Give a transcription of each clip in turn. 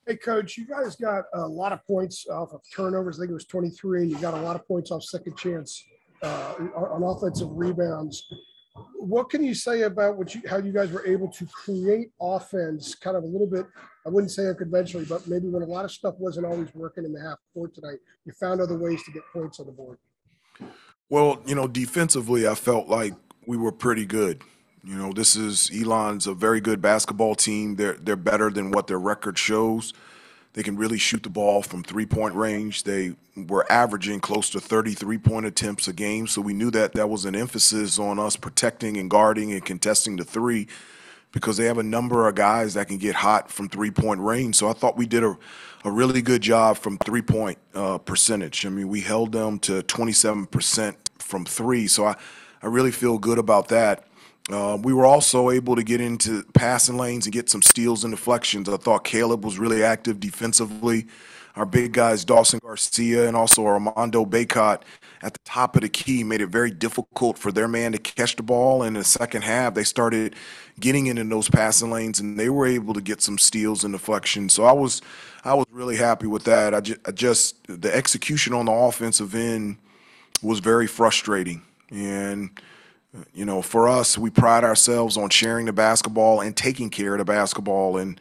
Hey, Coach, you guys got a lot of points off of turnovers. I think it was 23, and you got a lot of points off second chance on offensive rebounds. What can you say about how you guys were able to create offense kind of a little bit, I wouldn't say unconventionally, but maybe when a lot of stuff wasn't always working in the half court tonight, you found other ways to get points on the board? Well, defensively, I felt like we were pretty good. This is Elon's a very good basketball team. They're better than what their record shows. They can really shoot the ball from 3-point range. They were averaging close to 33-point attempts a game, so we knew that that was an emphasis on us protecting and guarding and contesting the three because they have a number of guys that can get hot from 3-point range. So I thought we did a really good job from 3-point percentage. I mean, we held them to 27% from three. So I really feel good about that. We were also able to get into passing lanes and get some steals and deflections. I thought Caleb was really active defensively. Our big guys, Dawson Garcia and also Armando Baycott, at the top of the key made it very difficult for their man to catch the ball. In the second half, they started getting in those passing lanes, and they were able to get some steals and deflections. So I was really happy with that. I just the execution on the offensive end was very frustrating. And for us, we pride ourselves on sharing the basketball and taking care of the basketball. And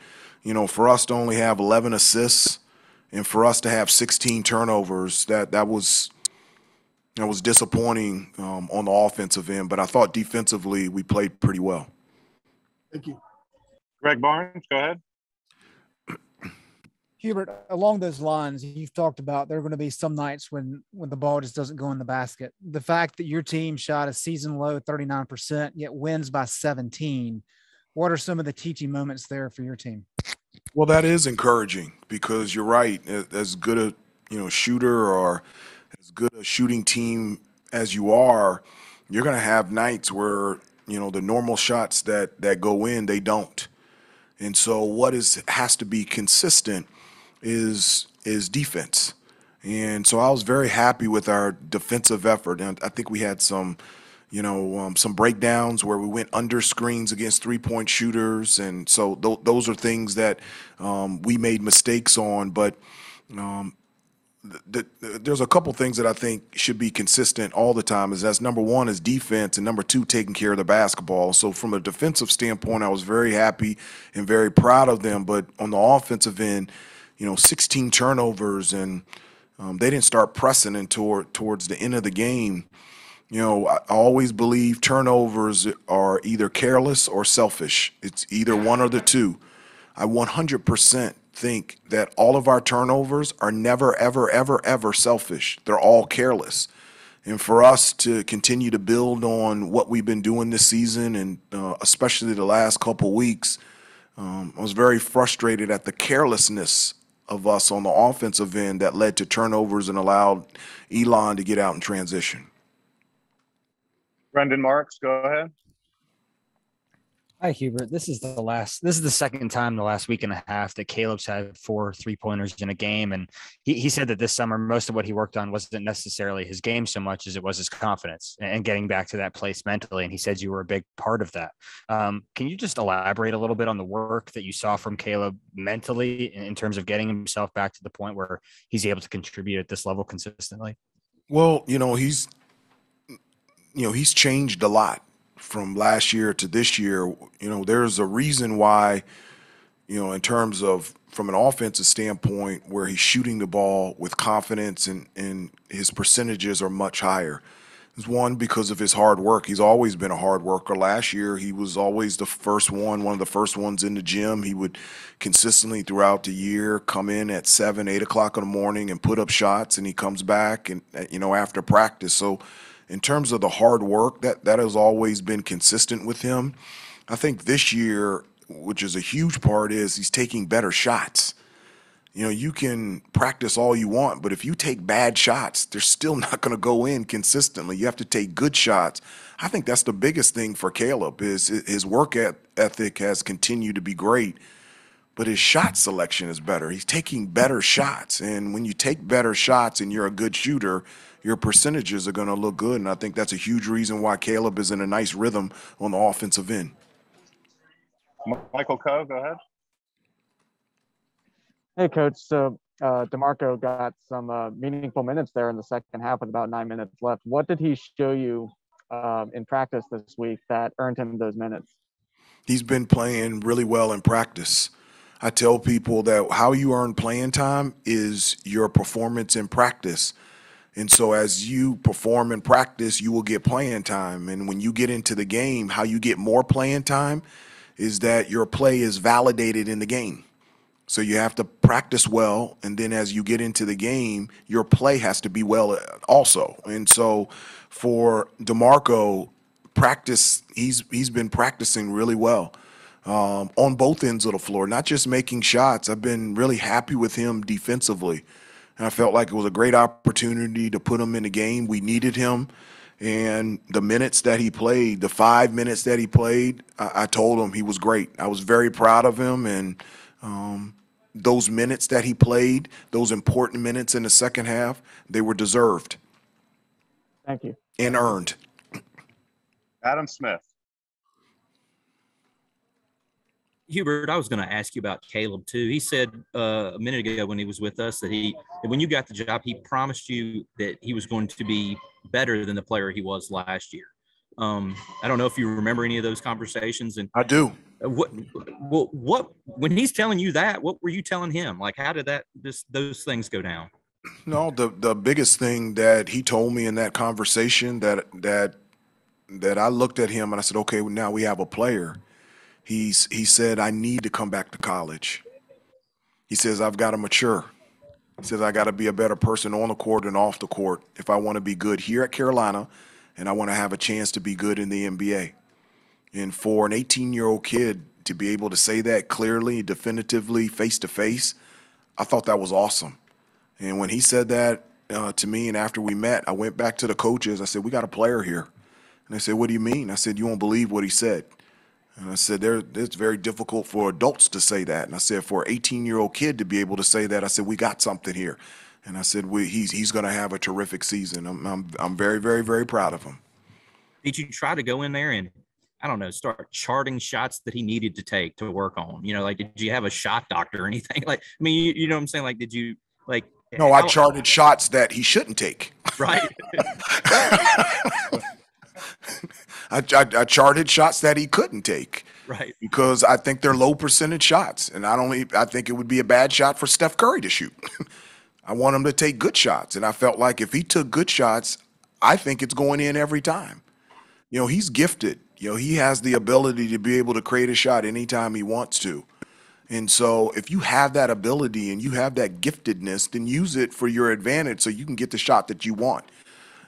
for us to only have 11 assists and for us to have 16 turnovers, that was disappointing on the offensive end. But I thought defensively we played pretty well. Thank you. Greg Barnes, go ahead. Hubert, along those lines, you've talked about there are going to be some nights when the ball just doesn't go in the basket. The fact that your team shot a season low 39%, yet wins by 17, what are some of the teaching moments there for your team? Well, that is encouraging because you're right. As good a shooter or as good a shooting team as you are, you're going to have nights where the normal shots that go in, they don't. And so what has to be consistent is defense. And so I was very happy with our defensive effort. And I think we had some breakdowns where we went under screens against 3-point shooters. And so those are things that we made mistakes on. But there's a couple things that I think should be consistent all the time. That's number one is defense, and number two, taking care of the basketball. So from a defensive standpoint, I was very happy and very proud of them. But on the offensive end, 16 turnovers, and they didn't start pressing towards the end of the game. I always believe turnovers are either careless or selfish. It's either one or the two. I 100% think that all of our turnovers are never, ever, ever, ever selfish. They're all careless. And for us to continue to build on what we've been doing this season, and especially the last couple weeks, I was very frustrated at the carelessness of us on the offensive end that led to turnovers and allowed Elon to get out in transition. Brendan Marks, go ahead. Hi, Hubert. This is the second time the last week and a half that Caleb's had 4 3-pointers in a game. And he said that this summer, most of what he worked on wasn't necessarily his game so much as it was his confidence and getting back to that place mentally. And he said you were a big part of that. Can you just elaborate a little bit on the work that you saw from Caleb mentally in terms of getting himself back to the point where he's able to contribute at this level consistently? Well, he's changed a lot from last year to this year. There's a reason why, in terms of from an offensive standpoint, where he's shooting the ball with confidence and his percentages are much higher. It's one, because of his hard work. He's always been a hard worker. Last year, he was always one of the first ones in the gym. He would consistently throughout the year come in at 7, 8 o'clock in the morning and put up shots, and he comes back and after practice. So in terms of the hard work, that has always been consistent with him. I think this year, which is a huge part, is he's taking better shots. You can practice all you want, but if you take bad shots, they're still not going to go in consistently. You have to take good shots. I think that's the biggest thing for Caleb is his work ethic has continued to be great, but his shot selection is better. He's taking better shots, and when you take better shots and you're a good shooter, your percentages are going to look good, and I think that's a huge reason why Caleb is in a nice rhythm on the offensive end. Michael Coe, go ahead. Hey, Coach. So DeMarco got some meaningful minutes there in the second half with about 9 minutes left. What did he show you in practice this week that earned him those minutes? He's been playing really well in practice. I tell people that how you earn playing time is your performance in practice. And so as you perform in practice, you will get playing time. And when you get into the game, how you get more playing time is that your play is validated in the game. So you have to practice well, and then as you get into the game, your play has to be well also. And so for DeMarco, practice, he's been practicing really well on both ends of the floor, not just making shots. I've been really happy with him defensively, and I felt like it was a great opportunity to put him in the game. We needed him, and the minutes that he played, the 5 minutes that he played, I told him he was great. I was very proud of him, and those minutes that he played, those important minutes in the second half, they were deserved Thank you. and earned. Adam Smith. Hubert, I was going to ask you about Caleb too. He said a minute ago when he was with us that when you got the job, he promised you that he was going to be better than the player he was last year. I don't know if you remember any of those conversations. And I do. What when he's telling you that, what were you telling him? Like, how did those things go down? No, the biggest thing that he told me in that conversation that I looked at him and I said, okay, well, now we have a player. He said, I need to come back to college. He says, I've got to mature. He says, I got to be a better person on the court and off the court if I want to be good here at Carolina and I want to have a chance to be good in the NBA. And for an 18-year-old kid to be able to say that clearly, definitively, face-to-face, I thought that was awesome. And when he said that to me and after we met, I went back to the coaches. I said, we got a player here. And they said, what do you mean? I said, you won't believe what he said. And I said, it's very difficult for adults to say that. And I said, for an 18-year-old kid to be able to say that, I said, we got something here. And I said, he's going to have a terrific season. I'm very, very, very proud of him. Did you try to go in there and, I don't know, start charting shots that he needed to take to work on? You know, like, did you have a shot doctor or anything? Like, I mean, you know what I'm saying? Like, did you, like. No, I charted shots that he shouldn't take. Right. I charted shots that he couldn't take. Right. Because I think they're low percentage shots. And I think it would be a bad shot for Steph Curry to shoot. I want him to take good shots. And I felt like if he took good shots, I think it's going in every time. You know, he's gifted. You know, he has the ability to be able to create a shot anytime he wants to. And so if you have that ability and you have that giftedness, then use it for your advantage so you can get the shot that you want.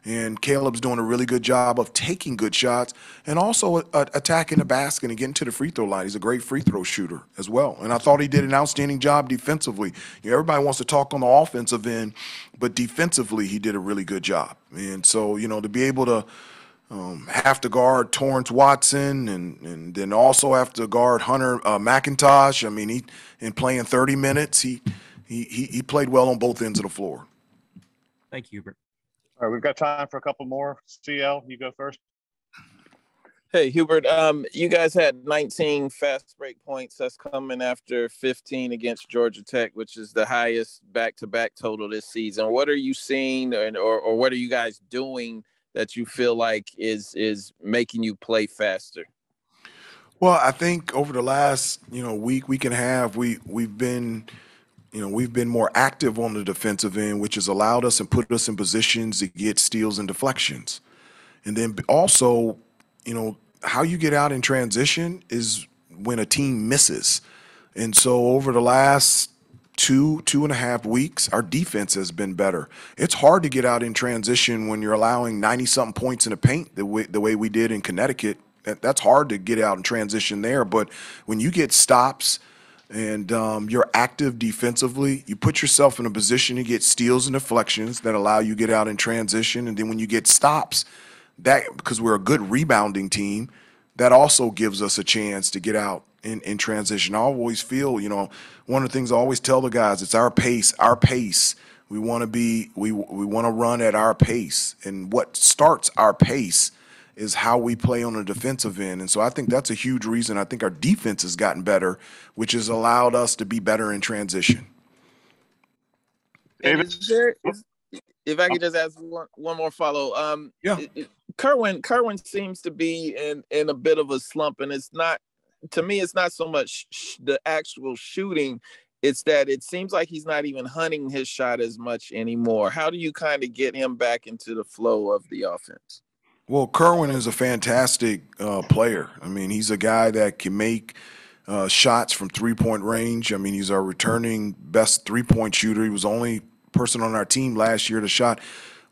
And Caleb's doing a really good job of taking good shots and also attacking the basket and getting to the free throw line. He's a great free throw shooter as well. And I thought he did an outstanding job defensively. You know, everybody wants to talk on the offensive end, but defensively he did a really good job. And so, you know, to be able to have to guard Torrance Watson and then also have to guard Hunter McIntosh. I mean, in playing 30 minutes, he played well on both ends of the floor. Thank you, Hubert. All right, we've got time for a couple more. CL, you go first. Hey, Hubert, you guys had 19 fast break points. That's coming after 15 against Georgia Tech, which is the highest back-to-back total this season. What are you seeing or what are you guys doing that you feel like is making you play faster? Well, I think over the last, week and a half, we've been more active on the defensive end, which has allowed us and put us in positions to get steals and deflections. And then also, how you get out in transition is when a team misses. And so over the last two and a half weeks, our defense has been better. It's hard to get out in transition when you're allowing 90-something points in the paint the way we did in Connecticut. That's hard to get out in transition there. But when you get stops and you're active defensively, you put yourself in a position to get steals and deflections that allow you to get out in transition. And then when you get stops, that because we're a good rebounding team, that also gives us a chance to get out in transition. I always feel, one of the things I always tell the guys, it's our pace. We want to run at our pace. And what starts our pace is how we play on the defensive end. And so I think that's a huge reason. I think our defense has gotten better, which has allowed us to be better in transition. And David? if I could just ask one more follow. Yeah. Kerwin seems to be in a bit of a slump, and it's not, to me, it's not so much the actual shooting. It's that it seems like he's not even hunting his shot as much anymore. How do you kind of get him back into the flow of the offense? Well, Kerwin is a fantastic player. I mean, he's a guy that can make shots from 3-point range. I mean, he's our returning best 3-point shooter. He was the only person on our team last year that shot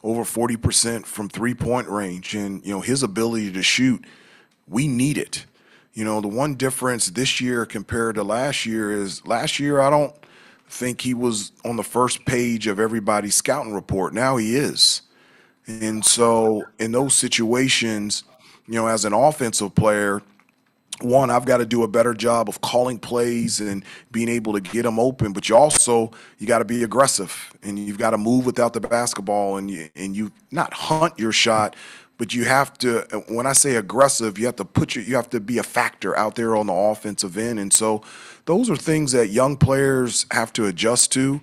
over 40% from 3-point range. And, his ability to shoot, we need it. The one difference this year compared to last year is last year, I don't think he was on the first page of everybody's scouting report. Now he is. And so in those situations, as an offensive player, one, I've got to do a better job of calling plays and being able to get them open, but you got to be aggressive and you've got to move without the basketball and you not hunt your shot, but you have to, when I say aggressive, you have to be a factor out there on the offensive end. And so those are things that young players have to adjust to.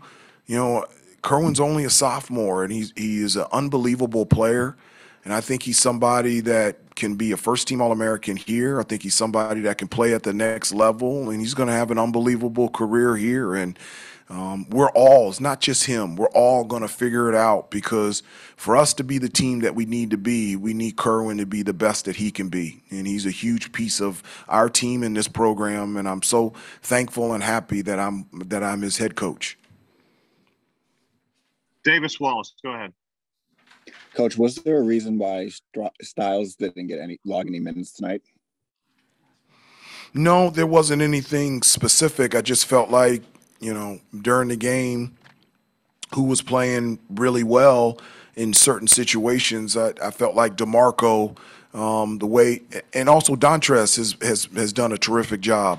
Kerwin's only a sophomore and he is an unbelievable player. And I think he's somebody that can be a first-team All-American here. I think he's somebody that can play at the next level, and he's going to have an unbelievable career here. And it's not just him. We're all going to figure it out because for us to be the team that we need to be, we need Kerwin to be the best that he can be. And he's a huge piece of our team in this program, and I'm so thankful and happy that I'm his head coach. Davis Wallace, go ahead. Coach, was there a reason why Styles didn't log any minutes tonight? No, there wasn't anything specific. I just felt like, during the game, who was playing really well in certain situations. I felt like DeMarco, the way, and also Dontrez has done a terrific job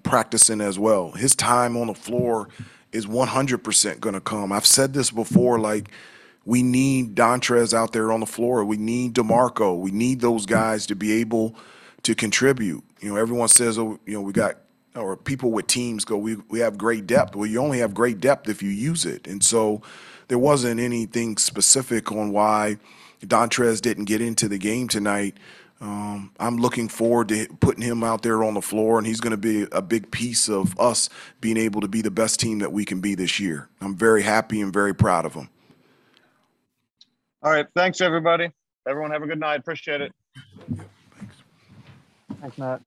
practicing as well. His time on the floor is 100% going to come. I've said this before, like, we need Dontrez out there on the floor. We need DeMarco. We need those guys to be able to contribute. Everyone says, we got, or people with teams go, we have great depth. Well, you only have great depth if you use it. And so there wasn't anything specific on why Dontrez didn't get into the game tonight. I'm looking forward to putting him out there on the floor, and he's going to be a big piece of us being able to be the best team that we can be this year. I'm very happy and very proud of him. All right. Thanks, everybody. Everyone have a good night. Appreciate it. Thanks, Matt.